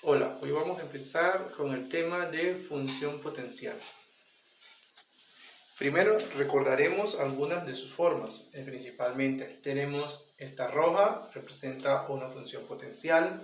Hola, hoy vamos a empezar con el tema de función potencial. Primero recordaremos algunas de sus formas. Principalmente aquí tenemos esta roja, representa una función potencial.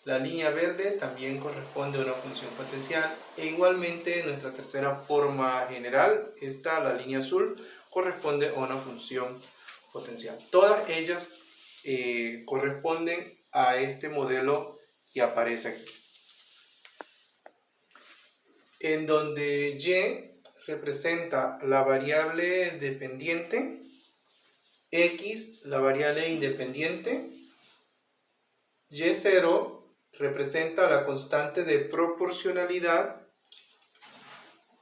La línea verde también corresponde a una función potencial. E igualmente nuestra tercera forma general, la línea azul, corresponde a una función potencial. Todas ellas corresponden a este modelo que aparece aquí, en donde y representa la variable dependiente, x la variable independiente, y0 representa la constante de proporcionalidad,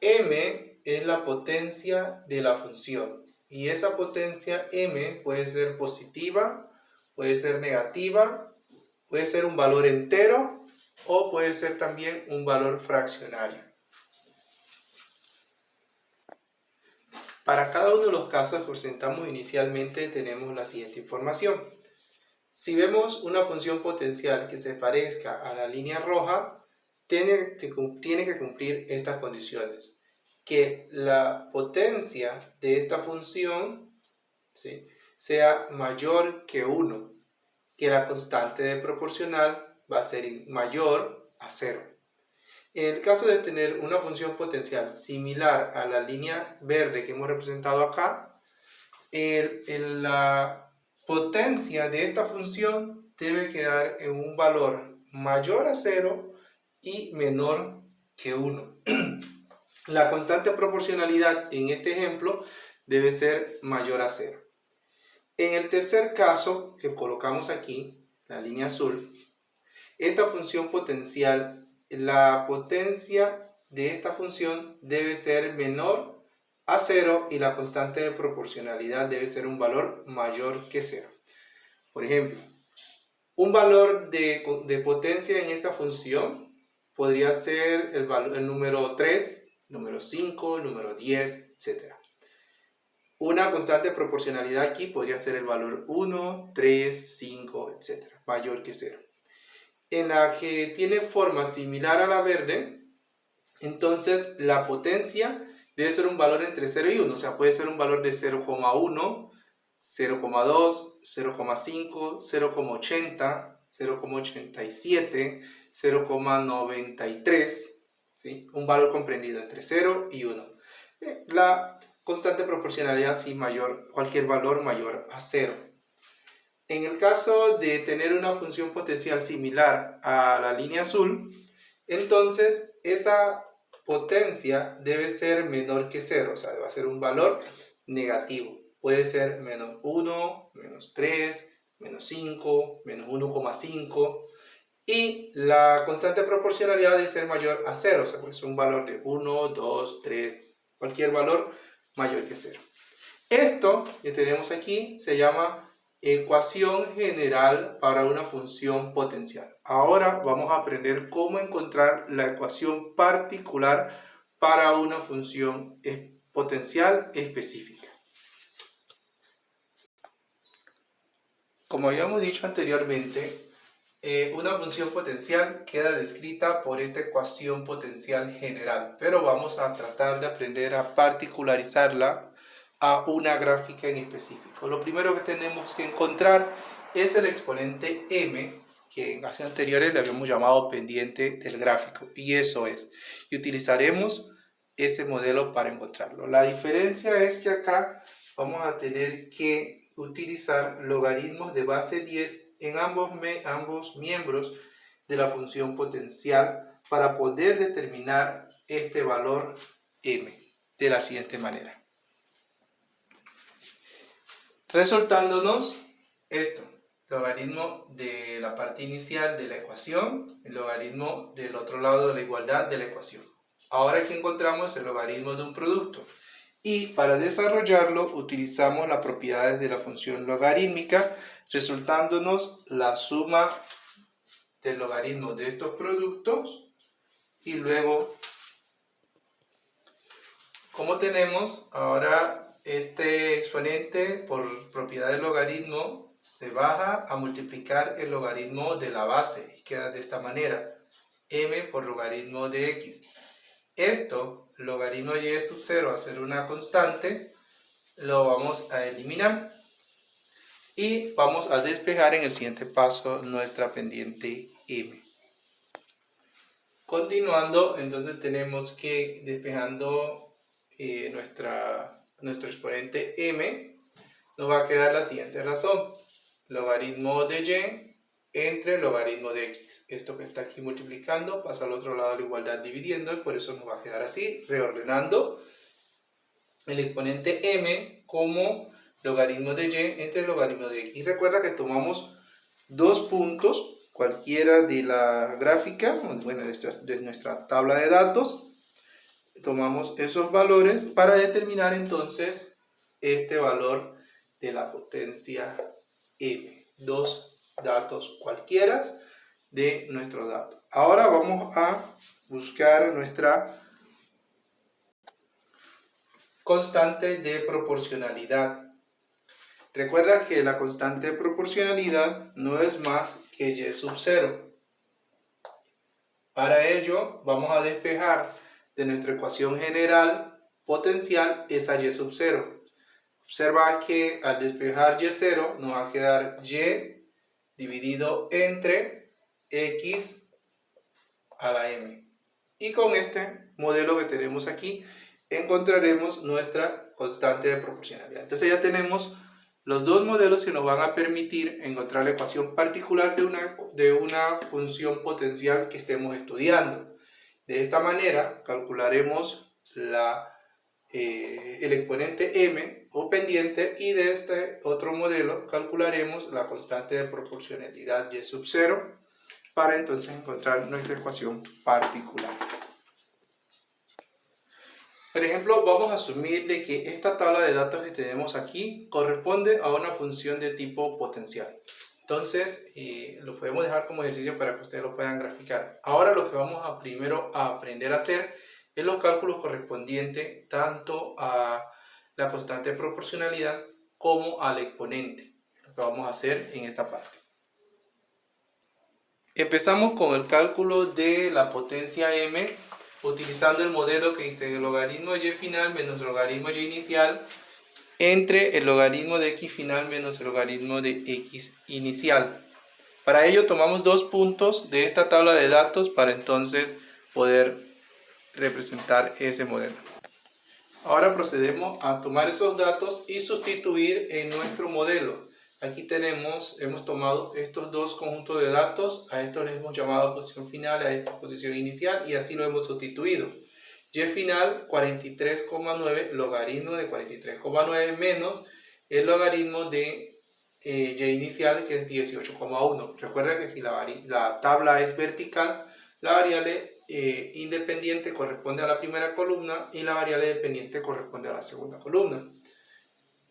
m es la potencia de la función y esa potencia m puede ser positiva, puede ser negativa, puede ser un valor entero o puede ser también un valor fraccionario. Para cada uno de los casos que presentamos inicialmente tenemos la siguiente información. Si vemos una función potencial que se parezca a la línea roja, tiene que cumplir estas condiciones. Que la potencia de esta función, ¿sí?, sea mayor que 1. Que la constante de proporcional va a ser mayor a 0. En el caso de tener una función potencial similar a la línea verde que hemos representado acá, la potencia de esta función debe quedar en un valor mayor a 0 y menor que 1. La constante de proporcionalidad en este ejemplo debe ser mayor a 0. En el tercer caso que colocamos aquí, la línea azul, esta función potencial, la potencia de esta función debe ser menor a 0 y la constante de proporcionalidad debe ser un valor mayor que 0. Por ejemplo, un valor de potencia en esta función podría ser el número 3, número 5, número 10, etc. Una constante de proporcionalidad aquí podría ser el valor 1, 3, 5, etc. mayor que 0. En la que tiene forma similar a la verde, entonces la potencia debe ser un valor entre 0 y 1, o sea, puede ser un valor de 0,1, 0,2, 0,5, 0,80, 0,87, 0,93, ¿sí? Un valor comprendido entre 0 y 1. La constante de proporcionalidad, sí, cualquier valor mayor a 0. En el caso de tener una función potencial similar a la línea azul, entonces esa potencia debe ser menor que 0, o sea, debe ser un valor negativo. Puede ser menos 1, menos 3, menos 5, menos 1,5. Y la constante de proporcionalidad debe ser mayor a 0, o sea, pues un valor de 1, 2, 3, cualquier valor mayor que 0. Esto que tenemos aquí se llama ecuación general para una función potencial. Ahora vamos a aprender cómo encontrar la ecuación particular para una función potencial específica. Como habíamos dicho anteriormente, una función potencial queda descrita por esta ecuación potencial general, pero vamos a tratar de aprender a particularizarla a una gráfica en específico. Lo primero que tenemos que encontrar es el exponente m, que en clases anteriores le habíamos llamado pendiente del gráfico, y eso es. Y utilizaremos ese modelo para encontrarlo. La diferencia es que acá vamos a tener que utilizar logaritmos de base 10 en ambos miembros de la función potencial para poder determinar este valor m de la siguiente manera. Resultándonos esto: logaritmo de la parte inicial de la ecuación, el logaritmo del otro lado de la igualdad de la ecuación. Ahora aquí encontramos el logaritmo de un producto. Y para desarrollarlo utilizamos las propiedades de la función logarítmica, resultándonos la suma del logaritmo de estos productos. Y luego, como tenemos ahora este exponente por propiedad del logaritmo, se baja a multiplicar el logaritmo de la base y queda de esta manera. m por logaritmo de x. Esto, logaritmo de y sub 0 a ser una constante, lo vamos a eliminar. Y vamos a despejar en el siguiente paso nuestra pendiente m. Continuando, entonces tenemos que despejando nuestro exponente m, nos va a quedar la siguiente razón: logaritmo de y entre logaritmo de x. Esto que está aquí multiplicando pasa al otro lado de la igualdad dividiendo, y por eso nos va a quedar así, reordenando el exponente m como logaritmo de y entre logaritmo de x. Y recuerda que tomamos dos puntos, cualquiera de la gráfica, bueno, de nuestra tabla de datos, tomamos esos valores para determinar entonces este valor de la potencia m. Dos datos cualquiera de nuestro dato. Ahora vamos a buscar nuestra constante de proporcionalidad. Recuerda que la constante de proporcionalidad no es más que y sub 0. Para ello vamos a despejar de nuestra ecuación general potencial esa y sub 0. Observa que al despejar y0 nos va a quedar y dividido entre x a la m. Y con este modelo que tenemos aquí encontraremos nuestra constante de proporcionalidad. Entonces ya tenemos los dos modelos que nos van a permitir encontrar la ecuación particular de una función potencial que estemos estudiando. De esta manera calcularemos el exponente m o pendiente, y de este otro modelo calcularemos la constante de proporcionalidad y sub 0 para entonces encontrar nuestra ecuación particular. Por ejemplo, vamos a asumir de que esta tabla de datos que tenemos aquí corresponde a una función de tipo potencial. Entonces, lo podemos dejar como ejercicio para que ustedes lo puedan graficar. Ahora lo que vamos a primero a aprender a hacer es los cálculos correspondientes tanto a la constante de proporcionalidad como al exponente. Lo que vamos a hacer en esta parte. Empezamos con el cálculo de la potencia m, utilizando el modelo que dice el logaritmo de y final menos el logaritmo de y inicial entre el logaritmo de x final menos el logaritmo de x inicial. Para ello tomamos dos puntos de esta tabla de datos para entonces poder representar ese modelo. Ahora procedemos a tomar esos datos y sustituir en nuestro modelo. Aquí hemos tomado estos dos conjuntos de datos, a estos les hemos llamado posición final, a esta posición inicial, y así lo hemos sustituido. Y final 43,9, logaritmo de 43,9 menos el logaritmo de y inicial, que es 18,1. Recuerda que si la tabla es vertical, la variable independiente corresponde a la primera columna y la variable dependiente corresponde a la segunda columna.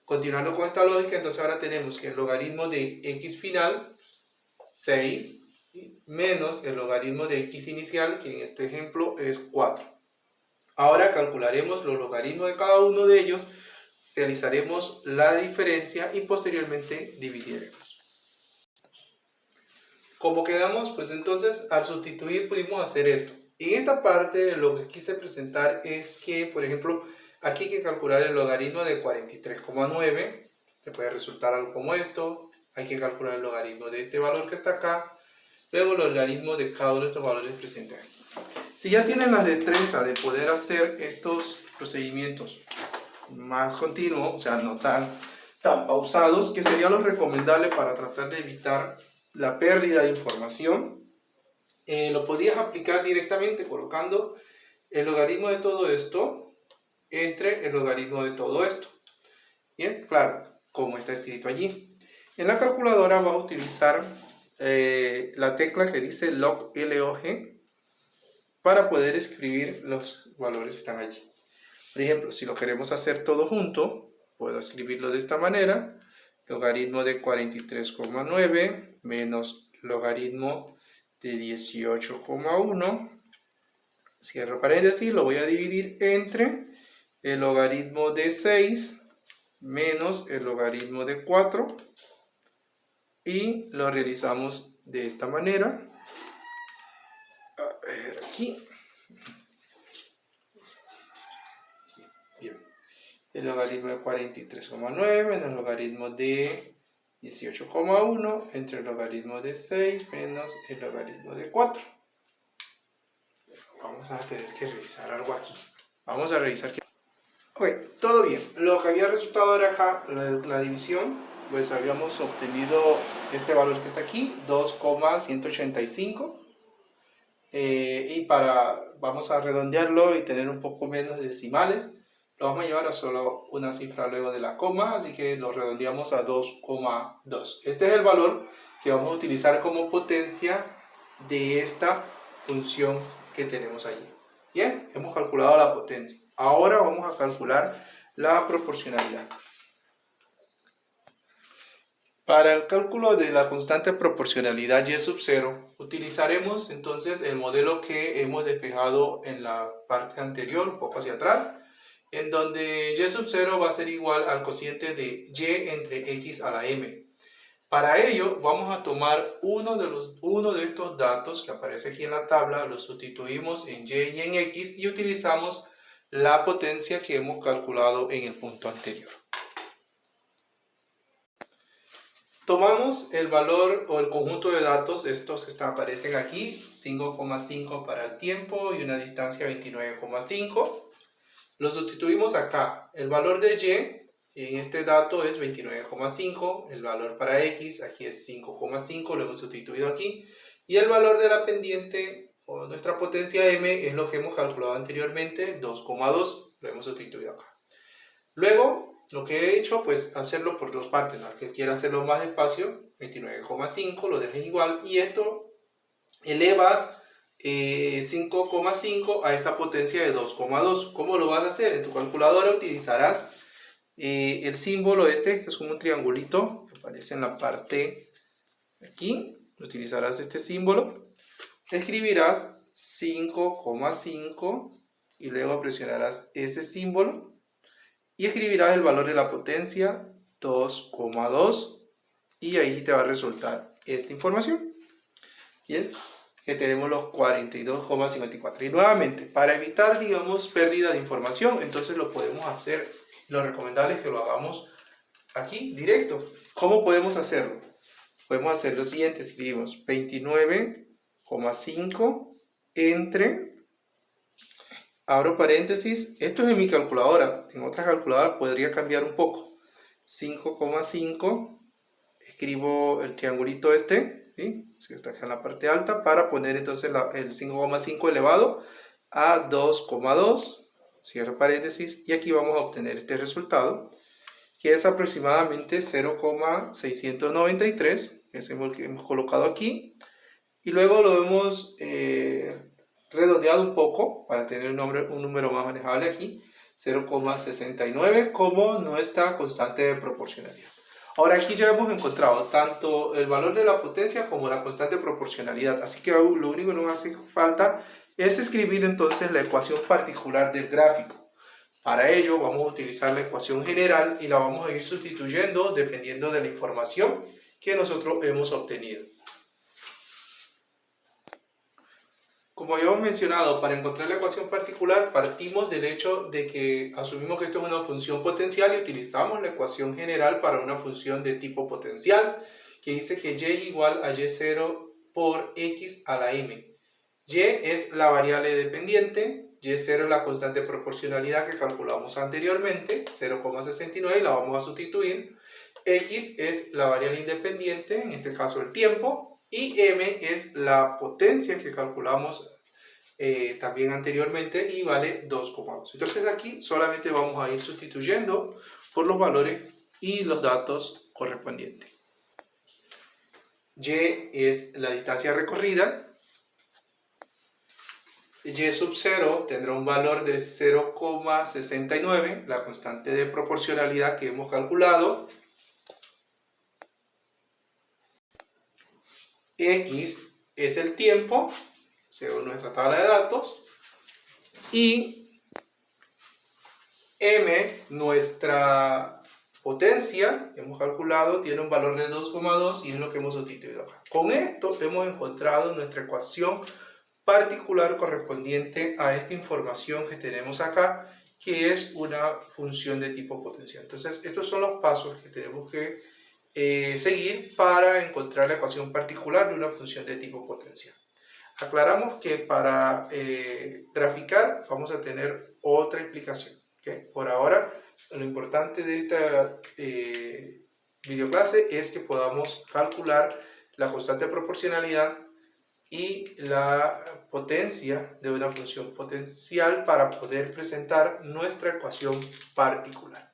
Continuando con esta lógica, entonces ahora tenemos que el logaritmo de x final, 6, menos el logaritmo de x inicial, que en este ejemplo es 4. Ahora calcularemos los logaritmos de cada uno de ellos, realizaremos la diferencia y posteriormente dividiremos. Como quedamos, pues entonces al sustituir pudimos hacer esto. En esta parte lo que quise presentar es que, por ejemplo, aquí hay que calcular el logaritmo de 43,9, que puede resultar algo como esto. Hay que calcular el logaritmo de este valor que está acá, luego el logaritmo de cada uno de estos valores presentes aquí. Si ya tienen la destreza de poder hacer estos procedimientos más continuos, o sea, no tan pausados, que sería lo recomendable para tratar de evitar la pérdida de información, lo podrías aplicar directamente colocando el logaritmo de todo esto entre el logaritmo de todo esto. Bien, claro, como está escrito allí. En la calculadora vas a utilizar la tecla que dice log para poder escribir los valores que están allí. Por ejemplo, si lo queremos hacer todo junto, puedo escribirlo de esta manera: logaritmo de 43,9 menos logaritmo de 18,1, cierro paréntesis, lo voy a dividir entre el logaritmo de 6 menos el logaritmo de 4, y lo realizamos de esta manera. aquí. Bien. El logaritmo de 43,9 menos el logaritmo de 18,1 entre el logaritmo de 6 menos el logaritmo de 4. Vamos a tener que revisar algo aquí. Vamos a revisar que... Ok, todo bien. Lo que había resultado era acá, la división, pues habíamos obtenido este valor que está aquí, 2,185. Vamos a redondearlo y tener un poco menos de decimales. Lo vamos a llevar a solo una cifra luego de la coma, así que lo redondeamos a 2,2. Este es el valor que vamos a utilizar como potencia de esta función que tenemos allí. Bien, hemos calculado la potencia. Ahora vamos a calcular la proporcionalidad. Para el cálculo de la constante proporcionalidad y sub 0, utilizaremos entonces el modelo que hemos despejado en la parte anterior, un poco hacia atrás, en donde y sub 0 va a ser igual al cociente de y entre x a la m. Para ello vamos a tomar uno de estos datos que aparece aquí en la tabla, lo sustituimos en y y en x y utilizamos la potencia que hemos calculado en el punto anterior. Tomamos el valor o el conjunto de datos, estos que aparecen aquí, 5,5 para el tiempo y una distancia 29,5. Lo sustituimos acá. El valor de y en este dato es 29,5. El valor para x aquí es 5,5. Lo hemos sustituido aquí. Y el valor de la pendiente o nuestra potencia m es lo que hemos calculado anteriormente, 2,2. Lo hemos sustituido acá. Luego, lo que he hecho, pues hacerlo por dos partes, ¿no? El que quiera hacerlo más despacio, 29,5, lo dejes igual. Y esto elevas 5,5 a esta potencia de 2,2. ¿Cómo lo vas a hacer? En tu calculadora utilizarás el símbolo este, que es como un triangulito, que aparece en la parte de aquí. Utilizarás este símbolo. Escribirás 5,5 y luego presionarás ese símbolo. Y escribirás el valor de la potencia, 2,2. Y ahí te va a resultar esta información. Bien, que tenemos los 42,54. Y nuevamente, para evitar, digamos, pérdida de información, entonces lo podemos hacer. Lo recomendable es que lo hagamos aquí, directo. ¿Cómo podemos hacerlo? Podemos hacer lo siguiente. Escribimos 29,5 entre, abro paréntesis, esto es en mi calculadora. En otra calculadora podría cambiar un poco. 5,5, escribo el triangulito este, ¿sí? Que está acá en la parte alta, para poner entonces el 5,5 elevado a 2,2, cierro paréntesis, y aquí vamos a obtener este resultado, que es aproximadamente 0,693, ese es el que hemos colocado aquí, y luego lo hemos redondeado un poco para tener un número más manejable aquí, 0,69 como nuestra constante de proporcionalidad. Ahora aquí ya hemos encontrado tanto el valor de la potencia como la constante de proporcionalidad, así que lo único que nos hace falta es escribir entonces la ecuación particular del gráfico. Para ello vamos a utilizar la ecuación general y la vamos a ir sustituyendo dependiendo de la información que nosotros hemos obtenido. Como habíamos mencionado, para encontrar la ecuación particular partimos del hecho de que asumimos que esto es una función potencial y utilizamos la ecuación general para una función de tipo potencial que dice que y igual a y0 por x a la m. Y es la variable dependiente, y0 es la constante de proporcionalidad que calculamos anteriormente, 0,69, y la vamos a sustituir. X es la variable independiente, en este caso el tiempo, y m es la potencia que calculamos también anteriormente y vale 2,2. Entonces aquí solamente vamos a ir sustituyendo por los valores y los datos correspondientes. Y es la distancia recorrida. Y sub 0 tendrá un valor de 0,69, la constante de proporcionalidad que hemos calculado. X es el tiempo, según nuestra tabla de datos, y m, nuestra potencia, hemos calculado, tiene un valor de 2,2 y es lo que hemos sustituido acá. Con esto hemos encontrado nuestra ecuación particular correspondiente a esta información que tenemos acá, que es una función de tipo potencial. Entonces, estos son los pasos que tenemos que seguir para encontrar la ecuación particular de una función de tipo potencial. Aclaramos que para graficar vamos a tener otra explicación. ¿Okay? Por ahora, lo importante de esta videoclase es que podamos calcular la constante de proporcionalidad y la potencia de una función potencial para poder presentar nuestra ecuación particular.